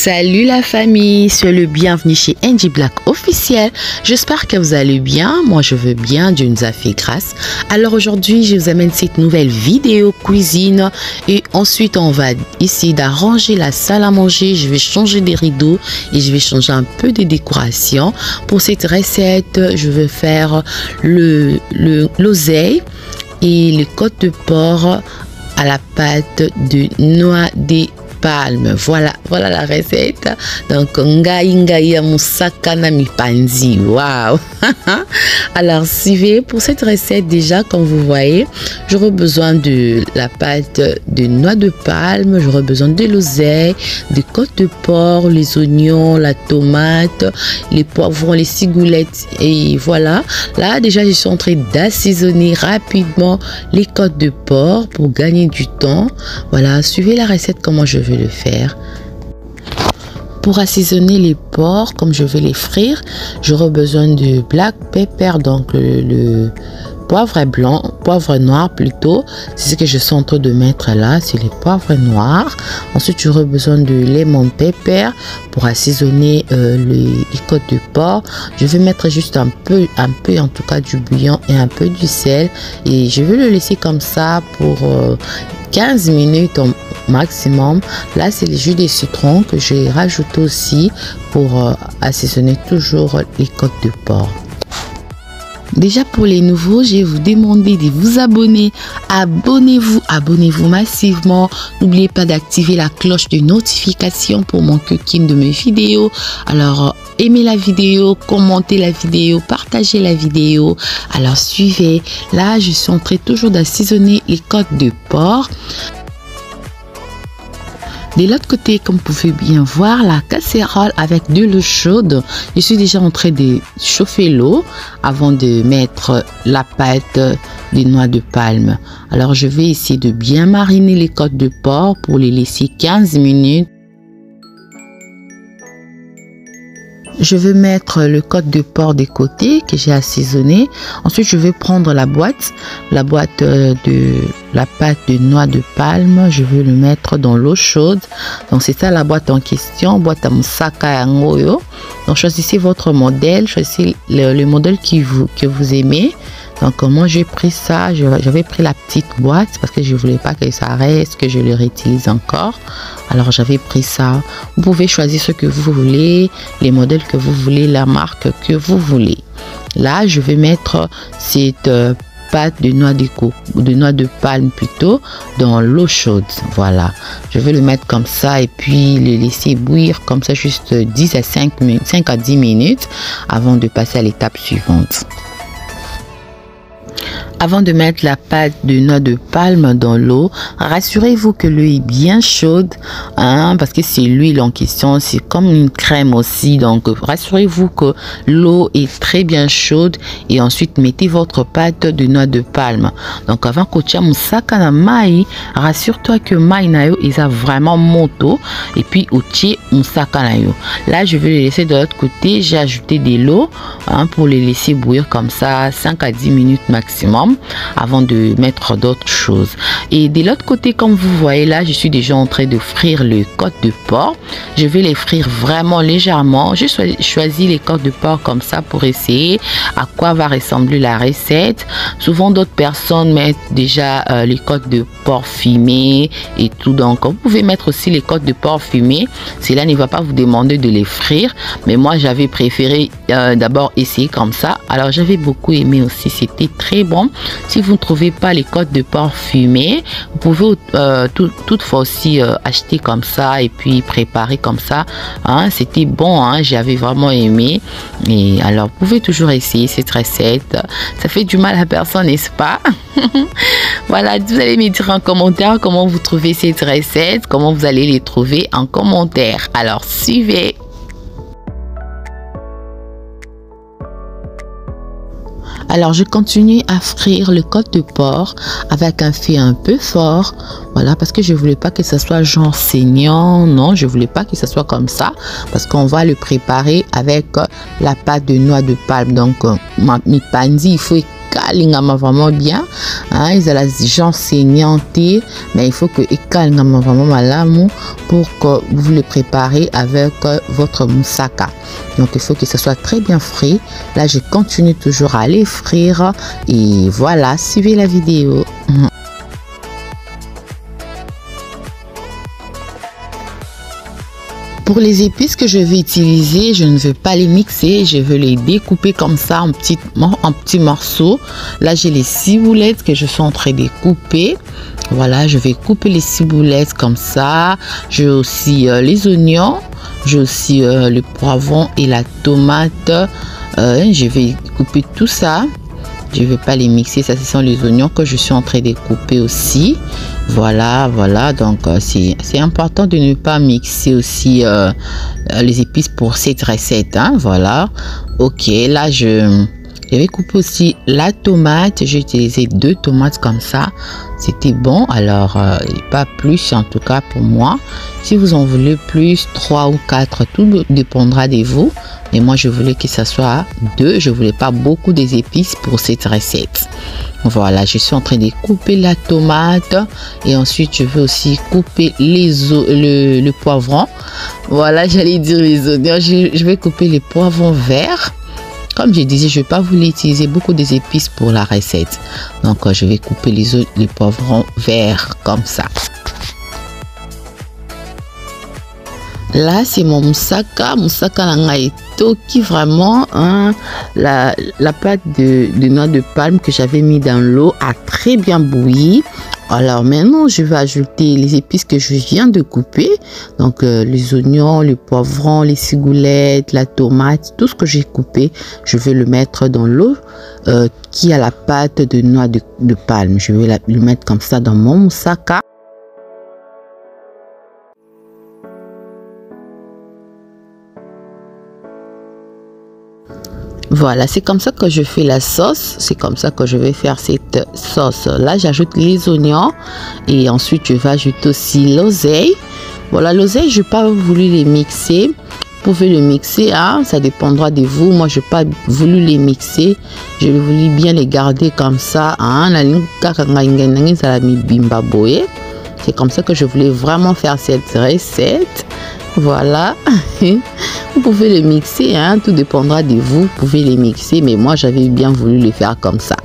Salut la famille, soyez le bienvenu chez NG Black officiel. J'espère que vous allez bien. Moi je veux bien, Dieu nous a fait grâce. Alors aujourd'hui je vous amène cette nouvelle vidéo cuisine et ensuite on va essayer d'arranger la salle à manger. Je vais changer des rideaux et je vais changer un peu de décoration. Pour cette recette je vais faire l'oseille et les côtes de porc à la pâte de noix de palme. Voilà la recette. Donc ngai musaka na mipanzi. Waouh. Alors suivez. Pour cette recette déjà, comme vous voyez, j'aurai besoin de la pâte de noix de palme, j'aurai besoin de l'oseille, des côtes de porc, les oignons, la tomate, les poivrons, les cigoulettes et voilà. Là déjà je suis en train d'assaisonner rapidement les côtes de porc pour gagner du temps. Voilà, suivez la recette comment je vais le faire. Pour assaisonner les porcs, comme je vais les frire, j'aurai besoin de black pepper, donc le poivre blanc, poivre noir plutôt. C'est ce que je suis en train de mettre là, c'est les poivres noirs. Ensuite, j'aurai besoin de lemon pepper pour assaisonner les côtes de porc. Je vais mettre juste un peu en tout cas du bouillon et un peu du sel et je vais le laisser comme ça pour 15 minutes au maximum. Là c'est le jus de citron que j'ai rajouté aussi pour assaisonner toujours les côtes de porc. Déjà pour les nouveaux, je vais vous demander de vous abonner. Abonnez-vous massivement. N'oubliez pas d'activer la cloche de notification pour manquer aucune de mes vidéos. Alors aimez la vidéo, commentez la vidéo, partagez la vidéo. Alors suivez. Là je suis en train toujours d'assaisonner les côtes de porc. De l'autre côté, comme vous pouvez bien voir, la casserole avec de l'eau chaude. Je suis déjà en train de chauffer l'eau avant de mettre la pâte des noix de palme. Alors, je vais essayer de bien mariner les côtes de porc pour les laisser 15 minutes. Je vais mettre le côte de porc de côté que j'ai assaisonné. Ensuite, je vais prendre la boîte de la pâte de noix de palme. Je vais le mettre dans l'eau chaude. Donc, c'est ça la boîte en question, boîte à musaka ngoyo. Donc, choisissez votre modèle, choisissez le modèle que vous aimez. Donc moi j'ai pris ça, j'avais pris la petite boîte parce que je voulais pas que ça reste, que je le réutilise encore. Alors j'avais pris ça. Vous pouvez choisir ce que vous voulez, les modèles que vous voulez, la marque que vous voulez. Là je vais mettre cette pâte de noix de palme plutôt dans l'eau chaude. Voilà, je vais le mettre comme ça et puis le laisser bouillir comme ça juste 5 à 10 minutes avant de passer à l'étape suivante. Avant de mettre la pâte de noix de palme dans l'eau, rassurez-vous que l'eau est bien chaude, hein, parce que c'est l'huile en question, c'est comme une crème aussi. Donc rassurez-vous que l'eau est très bien chaude et ensuite mettez votre pâte de noix de palme. Donc avant que tu musaka na mai, rassure-toi que mai na yo ils a vraiment moto et puis uchi musaka na yo. Là je vais les laisser de l'autre côté, j'ai ajouté de l'eau pour les laisser bouillir comme ça 5 à 10 minutes maximum avant de mettre d'autres choses. Et de l'autre côté, comme vous voyez là, je suis déjà en train de frire les côtes de porc. Je vais les frire vraiment légèrement. J'ai choisi les côtes de porc comme ça pour essayer à quoi va ressembler la recette. Souvent d'autres personnes mettent déjà les côtes de porc fumées et tout. Donc vous pouvez mettre aussi les côtes de porc fumées. Cela ne va pas vous demander de les frire, mais moi j'avais préféré d'abord essayer comme ça. Alors j'avais beaucoup aimé aussi, c'était très bon. Si vous ne trouvez pas les côtes de porc fumées, vous pouvez toutefois aussi acheter comme ça et puis préparer comme ça. Hein, c'était bon, hein, j'avais vraiment aimé. Et alors, vous pouvez toujours essayer cette recette. Ça fait du mal à personne, n'est-ce pas? Voilà, vous allez me dire en commentaire comment vous trouvez cette recette, comment vous allez les trouver en commentaire. Alors, suivez. Alors je continue à frire le côte de porc avec un feu un peu fort. Voilà, parce que je voulais pas que ça soit genre saignant. Non, je voulais pas que ça soit comme ça. Parce qu'on va le préparer avec la pâte de noix de palme. Donc, mi panzi, il faut ekalingama vraiment bien. Hein, ils ont la gens saignanté, mais il faut que ekalingama vraiment malamu pour que vous le préparez avec votre moussaka. Donc il faut que ce soit très bien frit. Là je continue toujours à les frire et voilà, suivez la vidéo. Pour les épices que je vais utiliser, je ne veux pas les mixer, je veux les découper comme ça en petits morceaux. Là, j'ai les ciboulettes que je suis en train de couper. Voilà, je vais couper les ciboulettes comme ça. J'ai aussi les oignons, j'ai aussi le poivron et la tomate. Je vais couper tout ça. Je ne vais pas les mixer, ça ce sont les oignons que je suis en train de couper aussi. Voilà, voilà, donc c'est important de ne pas mixer aussi les épices pour cette recette, hein, voilà. Ok, là je vais couper aussi la tomate, j'ai utilisé 2 tomates comme ça, c'était bon, alors pas plus en tout cas pour moi. Si vous en voulez plus, 3 ou 4, tout dépendra de vous. Et moi, je voulais que ça soit 2. Je voulais pas beaucoup des épices pour cette recette. Voilà, je suis en train de couper la tomate. Et ensuite, je vais aussi couper le poivron. Voilà, j'allais dire les oignons. Je vais couper les poivrons verts. Comme je disais, je ne vais pas vous utiliser beaucoup des épices pour la recette. Donc, je vais couper les poivrons verts comme ça. Là, c'est mon moussaka. Moussaka nanga etoki vraiment. Hein, la pâte de noix de palme que j'avais mis dans l'eau a très bien bouilli. Alors maintenant, je vais ajouter les épices que je viens de couper. Donc, les oignons, le poivron, les ciboulettes, la tomate, tout ce que j'ai coupé, je vais le mettre dans l'eau qui a la pâte de noix de palme. Je vais le mettre comme ça dans mon moussaka. Voilà, c'est comme ça que je fais la sauce. C'est comme ça que je vais faire cette sauce. Là, j'ajoute les oignons et ensuite, je vais ajouter aussi l'oseille. Voilà, l'oseille, je n'ai pas voulu les mixer. Vous pouvez le mixer, hein, ça dépendra de vous. Moi, je n'ai pas voulu les mixer. Je voulu bien les garder comme ça. Hein. C'est comme ça que je voulais vraiment faire cette recette. Voilà, vous pouvez les mixer, hein, tout dépendra de vous, vous pouvez les mixer, mais moi j'avais bien voulu les faire comme ça.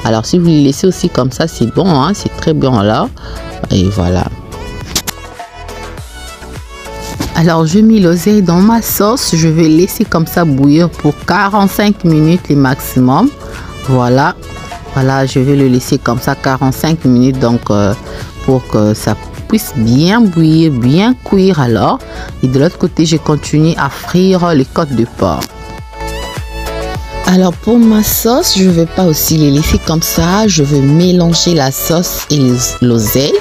Alors si vous les laissez aussi comme ça, c'est bon, hein, c'est très bien là, et voilà. Alors je mets l'oseille dans ma sauce, je vais laisser comme ça bouillir pour 45 minutes le maximum. Voilà, voilà, je vais le laisser comme ça 45 minutes, donc pour que ça puisse bien bouillir, bien cuire alors. Et de l'autre côté, je continue à frire les côtes de porc. Alors pour ma sauce, je ne vais pas aussi les laisser comme ça. Je vais mélanger la sauce et l'oseille.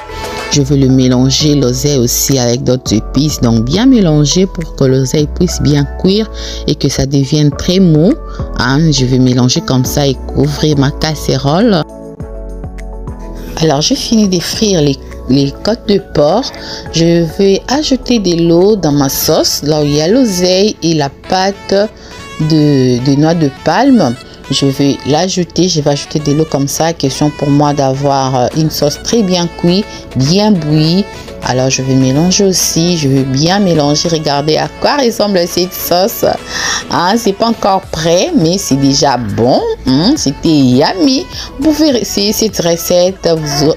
Je vais le mélanger, l'oseille aussi avec d'autres épices. Donc bien mélanger pour que l'oseille puisse bien cuire et que ça devienne très mou. Hein, je vais mélanger comme ça et couvrir ma casserole. Alors j'ai fini de frire les côtes de porc. Je vais ajouter de l'eau dans ma sauce, là où il y a l'oseille et la pâte de noix de palme. Je vais l'ajouter, je vais ajouter de l'eau comme ça, question pour moi d'avoir une sauce très bien cuite, bien bouillie. Alors je vais mélanger aussi, je vais bien mélanger. Regardez à quoi ressemble cette sauce. Hein, c'est pas encore prêt, mais c'est déjà bon. C'était yummy. Vous pouvez essayer cette recette,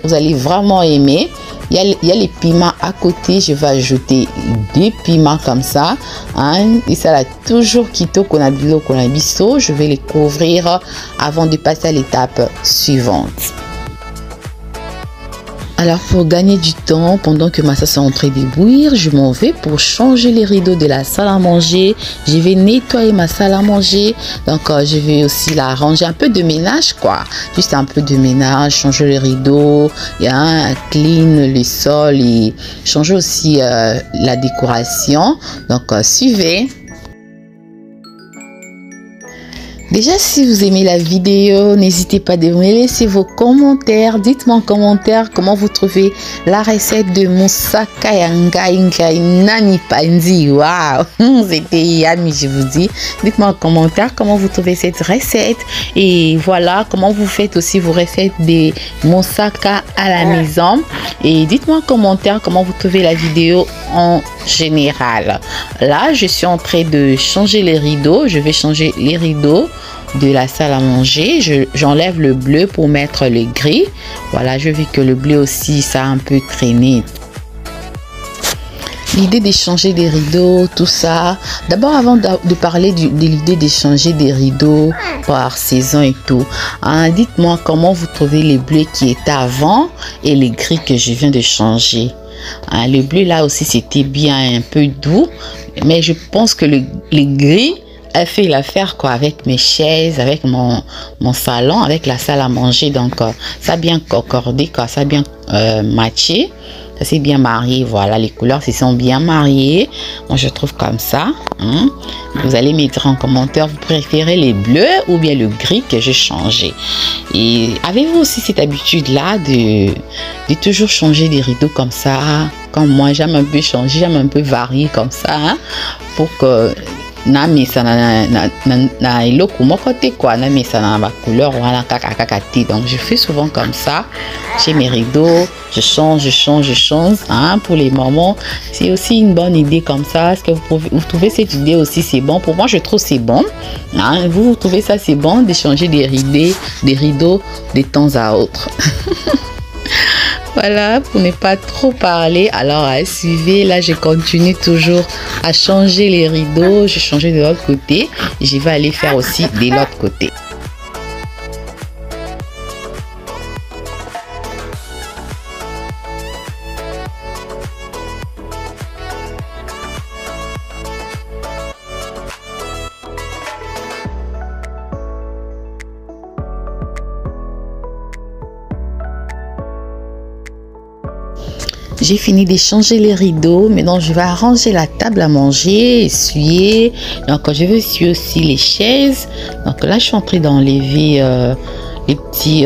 vous allez vraiment aimer. Il y a les piments à côté, je vais ajouter des piments comme ça. Hein, et ça là toujours quito qu'on a de l'eau qu'on a bisto. Je vais les couvrir avant de passer à l'étape suivante. Alors pour gagner du temps, pendant que ma sauce est en train de bouillir, je m'en vais pour changer les rideaux de la salle à manger. Je vais nettoyer ma salle à manger. Donc je vais aussi la ranger, un peu de ménage quoi. Juste un peu de ménage, changer les rideaux, clean le sol et changer aussi la décoration. Donc suivez. Déjà, si vous aimez la vidéo, n'hésitez pas de me laisser vos commentaires. Dites-moi en commentaire comment vous trouvez la recette de moussaka ya ngai ngai na mipanzi. Waouh, c'était yummy, je vous dis. Dites-moi en commentaire comment vous trouvez cette recette. Et voilà, comment vous faites aussi vos recettes de moussaka à la maison. Et dites-moi en commentaire comment vous trouvez la vidéo en général. Là, je suis en train de changer les rideaux. Je vais changer les rideaux de la salle à manger. J'enlève le bleu pour mettre le gris. Voilà, je vis que le bleu aussi, ça a un peu traîné. L'idée d'échanger des rideaux, tout ça. D'abord, avant de parler de l'idée d'échanger des rideaux par saison et tout, hein, dites-moi comment vous trouvez les bleus qui étaient avant et les gris que je viens de changer. Hein, le bleu là aussi, c'était bien un peu doux, mais je pense que le gris a fait l'affaire quoi avec mes chaises, avec mon salon, avec la salle à manger. Donc, ça a bien concordé, quoi, ça a bien matché. Ça s'est bien marié, voilà, les couleurs se sont bien mariées. Moi, je trouve comme ça. Hein. Vous allez mettre en commentaire, vous préférez les bleus ou bien le gris que j'ai changé. Et avez-vous aussi cette habitude-là de toujours changer des rideaux comme ça? Comme moi, j'aime un peu changer, j'aime un peu varier comme ça, hein, pour que na mesa na eloko moko te quoi, na mesa na ba couleur wala kaka te. Donc je fais souvent comme ça chez mes rideaux, je change hein, pour les moments. C'est aussi une bonne idée comme ça. Est-ce que vous trouvez cette idée aussi? C'est bon pour moi, je trouve c'est bon, hein. Vous trouvez ça c'est bon d'échanger des rideaux de temps à autre? Voilà, pour ne pas trop parler, alors suivez, là je continue toujours à changer les rideaux, je change de l'autre côté, et je vais aller faire aussi de l'autre côté. J'ai fini de changer les rideaux. Maintenant, je vais arranger la table à manger, essuyer. Donc, je vais essuyer aussi les chaises. Donc, là, je suis en train d'enlever les petits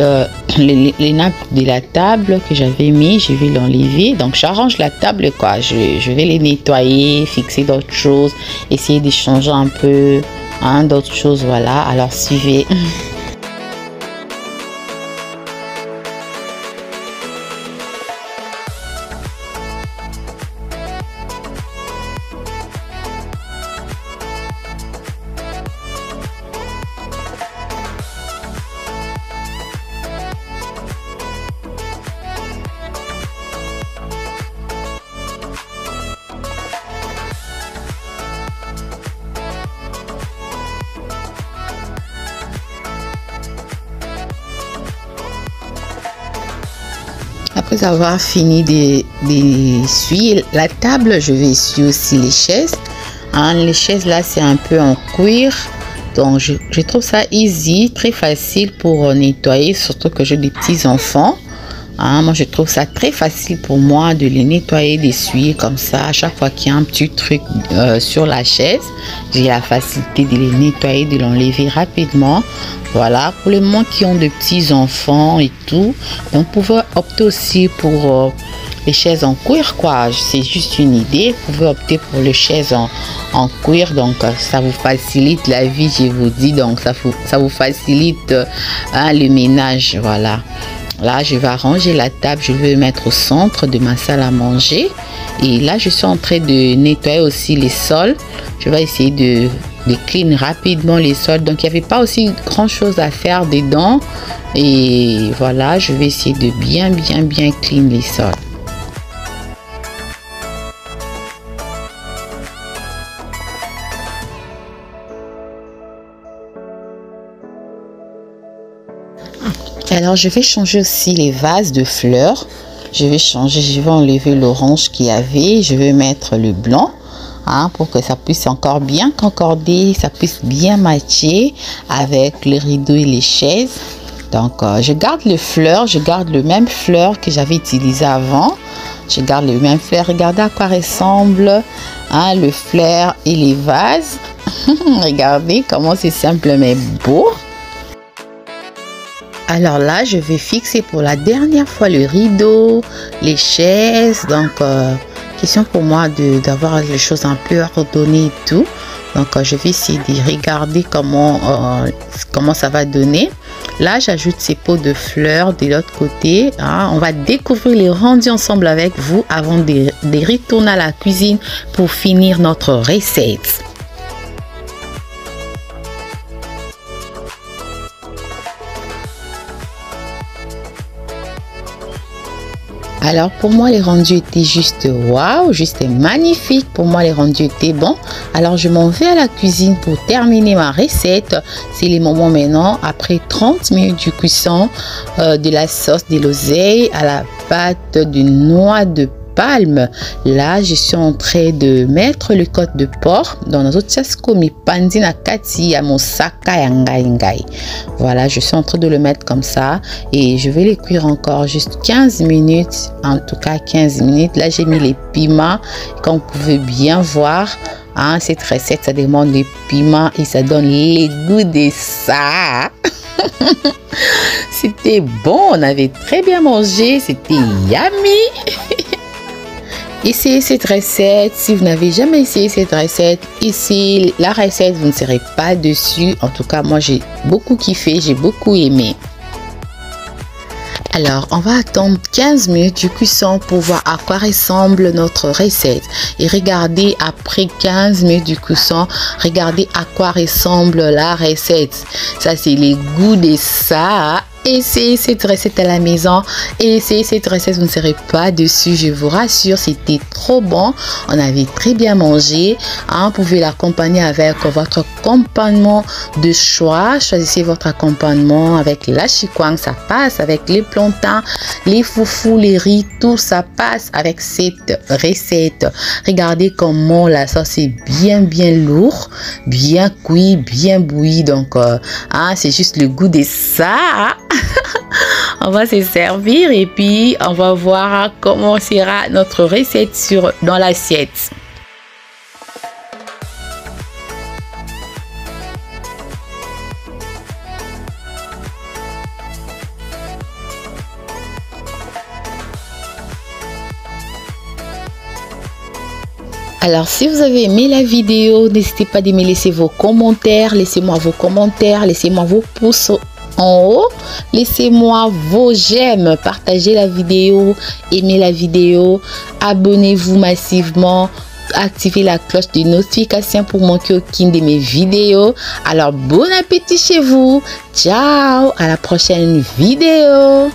les nappes de la table que j'avais mis. Je vais l'enlever. Donc, j'arrange la table, quoi. Je vais les nettoyer, fixer d'autres choses, essayer de changer un peu hein, d'autres choses. Voilà. Alors, suivez. Après avoir fini d'essuyer la table, je vais essuyer aussi les chaises. Hein, les chaises là, c'est un peu en cuir. Donc, je trouve ça easy, très facile pour nettoyer, surtout que j'ai des petits enfants. Hein, moi, je trouve ça très facile pour moi de les nettoyer, d'essuyer comme ça. À chaque fois qu'il y a un petit truc sur la chaise, j'ai la facilité de les nettoyer, de l'enlever rapidement. Voilà, pour les gens qui ont de petits enfants et tout, on pouvait opter aussi pour les chaises en cuir, quoi. C'est juste une idée. Vous pouvez opter pour les chaises en cuir, donc ça vous facilite la vie, je vous dis. Donc ça vous facilite hein, le ménage, voilà. Là, je vais arranger la table, je vais mettre au centre de ma salle à manger. Et là, je suis en train de nettoyer aussi les sols. Je vais essayer de clean rapidement les sols. Donc, il n'y avait pas aussi grand chose à faire dedans. Et voilà, je vais essayer de bien clean les sols. Alors, je vais changer aussi les vases de fleurs. Je vais enlever l'orange qu'il y avait. Je vais mettre le blanc hein, pour que ça puisse encore bien concorder, ça puisse bien matcher avec les rideaux et les chaises. Donc, je garde les fleurs, je garde le même fleur que j'avais utilisé avant. Je garde les mêmes fleurs. Regardez à quoi ressemble hein, le fleur et les vases. Regardez comment c'est simple mais beau. Alors là, je vais fixer pour la dernière fois le rideau, les chaises. Donc, question pour moi d'avoir les choses un peu ordonnées et tout. Donc, je vais essayer de regarder comment ça va donner. Là, j'ajoute ces pots de fleurs de l'autre côté. Hein. On va découvrir les rendus ensemble avec vous avant de retourner à la cuisine pour finir notre recette. Alors pour moi les rendus étaient juste waouh, juste magnifique. Pour moi les rendus étaient bons. Alors je m'en vais à la cuisine pour terminer ma recette. C'est les moments maintenant après 30 minutes du cuisson de la sauce de l'oseille à la pâte de noix de palme. Là je suis en train de mettre le côte de porc dans nos autres chasco mi pandi na kati ya mosaka ya ngai. Voilà, je suis en train de le mettre comme ça et je vais les cuire encore juste 15 minutes, en tout cas 15 minutes. Là j'ai mis les piments comme vous pouvez bien voir. Hein, cette recette ça demande les piments et ça donne les goûts de ça. C'était bon, on avait très bien mangé, c'était yummy. Essayez cette recette. Si vous n'avez jamais essayé cette recette, essayez la recette, vous ne serez pas déçus. En tout cas, moi j'ai beaucoup kiffé, j'ai beaucoup aimé. Alors, on va attendre 15 minutes du cuisson pour voir à quoi ressemble notre recette. Et regardez, après 15 minutes du cuisson, regardez à quoi ressemble la recette. Ça, c'est les goûts de ça. Essayez cette recette à la maison et essayez cette recette, vous ne serez pas dessus, je vous rassure, c'était trop bon. On avait très bien mangé. Hein, vous pouvez l'accompagner avec votre accompagnement de choix. Choisissez votre accompagnement avec la chikwang, ça passe avec les plantains, les foufous, les riz, tout ça passe avec cette recette. Regardez comment la sauce est bien lourd, bien cuit, bien bouilli. Donc, c'est juste le goût de ça. On va se servir et puis on va voir comment sera notre recette dans l'assiette. Alors, si vous avez aimé la vidéo, n'hésitez pas à me laisser vos commentaires. Laissez-moi vos commentaires, laissez-moi vos pouces en haut, laissez-moi vos j'aime, partagez la vidéo, aimez la vidéo, abonnez-vous massivement, activez la cloche de notification pour manquer aucune de mes vidéos. Alors bon appétit chez vous, ciao, à la prochaine vidéo.